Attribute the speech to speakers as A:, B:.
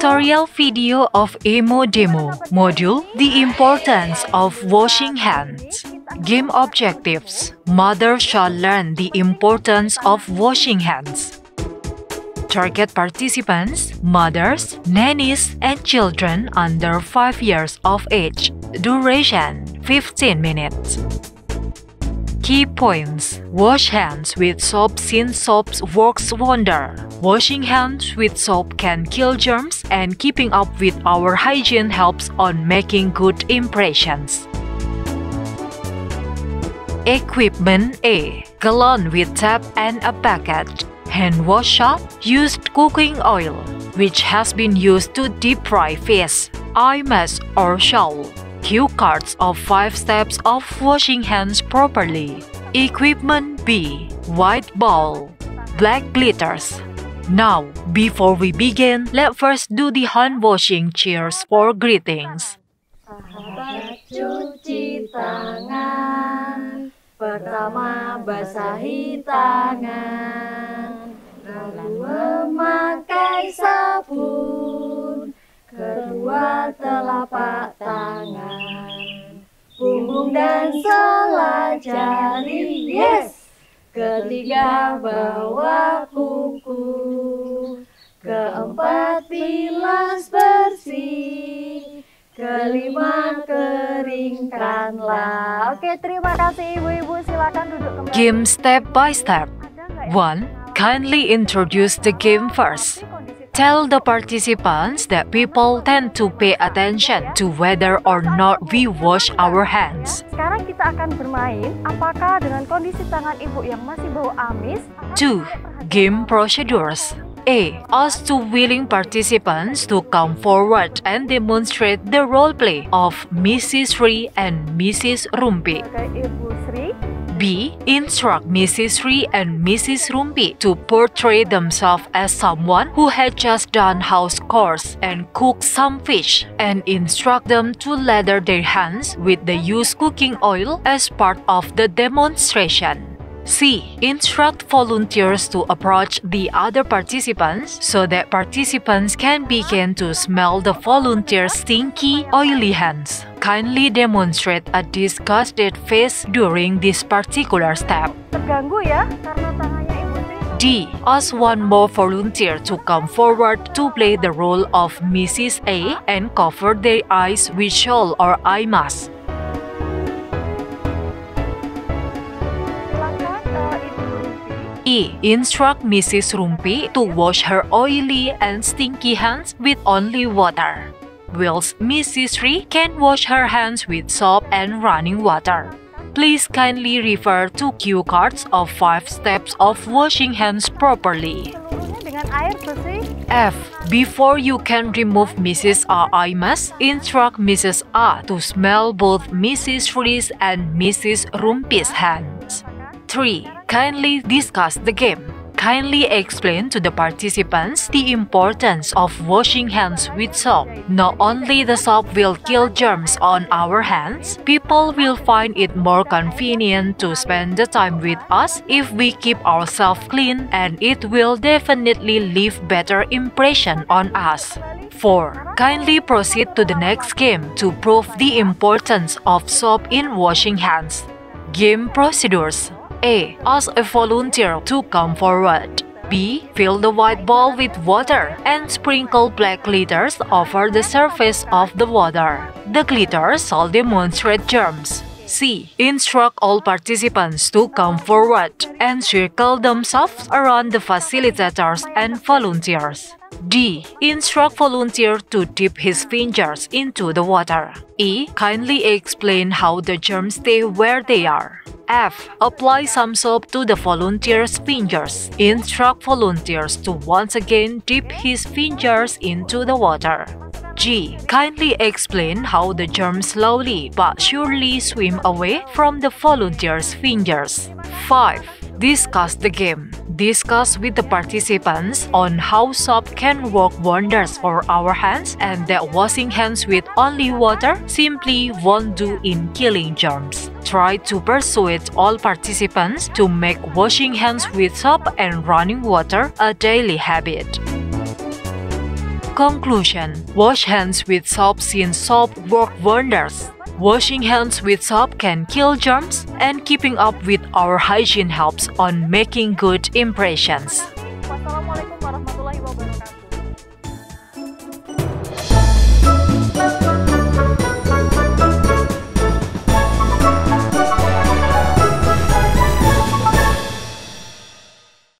A: Tutorial video of Emo-Demo module, The Importance of Washing Hands. Game objectives. Mothers shall learn the importance of washing hands. Target participants, mothers, nannies, and children under 5 years of age. Duration, 15 minutes. Key points. Wash hands with soap since soap works wonder. Washing hands with soap can kill germs, and keeping up with our hygiene helps on making good impressions. Equipment A. Gallon with tap and a bucket. Hand wash soap. Used cooking oil, which has been used to deep fry fish. Eye mask or shawl. Cue cards of 5 steps of washing hands properly. Equipment B. White bowl. Black glitters. Now, before we begin, let's first do the hand washing cheers for greetings.
B: Sahabat cuci tangan, pertama basahi tangan, lalu memakai sabun, kedua telapak tangan, punggung dan sela jari, yes. Ketiga bawah kuku, keempat bilas bersih, kelima keringkanlah. Oke, terima kasih ibu-ibu, silakan duduk kembali.
A: Game step by step. 1. Kindly introduce the game first. Tell the participants that people tend to pay attention to whether or not we wash our hands.
B: Sekarang kita akan bermain, apakah dengan kondisi tangan ibu yang masih bau amis?
A: 2. Game procedures. A. Ask two willing participants to come forward and demonstrate the role play of Mrs. Sri and Mrs. Rumpi.
B: Sebagai Ibu Sri.
A: B. Instruct Mrs. Sri and Mrs. Rumpi to portray themselves as someone who had just done house chores and cooked some fish, and instruct them to lather their hands with the used cooking oil as part of the demonstration. C. Instruct volunteers to approach the other participants so that participants can begin to smell the volunteers' stinky, oily hands. Kindly demonstrate a disgusted face during this particular step.
B: Terganggu ya, karena tangannya Ibu Sri.
A: D. Ask one more volunteer to come forward to play the role of Mrs. A and cover their eyes with shawl or eye mask. E. Instruct Mrs. Rumpi to wash her oily and stinky hands with only water, whilst Mrs. Sri can wash her hands with soap and running water. Please kindly refer to cue cards of 5 steps of washing hands properly.
B: Seluruhnya dengan air bersih.
A: F. Before you can remove Mrs. A eye mask, instruct Mrs. A to smell both Mrs. Sri's and Mrs. Rumpi's hands. 3. Kindly discuss the game. Kindly explain to the participants the importance of washing hands with soap. Not only the soap will kill germs on our hands, people will find it more convenient to spend the time with us if we keep ourselves clean, and it will definitely leave better impression on us. 4. Kindly proceed to the next game to prove the importance of soap in washing hands. Game procedures. A. Ask a volunteer to come forward. B. Fill the white bowl with water and sprinkle black glitters over the surface of the water. The glitters shall demonstrate germs. C. Instruct all participants to come forward and circle themselves around the facilitators and volunteers. D. Instruct volunteer to dip his fingers into the water. E. Kindly explain how the germs stay where they are. F. Apply some soap to the volunteer's fingers. Instruct volunteers to once again dip his fingers into the water. G. Kindly explain how the germs slowly but surely swim away from the volunteer's fingers. 5. Discuss the game. Discuss with the participants on how soap can work wonders for our hands, and that washing hands with only water simply won't do in killing germs. Try to persuade all participants to make washing hands with soap and running water a daily habit. Conclusion: wash hands with soap since soap works wonders. Washing hands with soap can kill germs, and keeping up with our hygiene helps on making good impressions.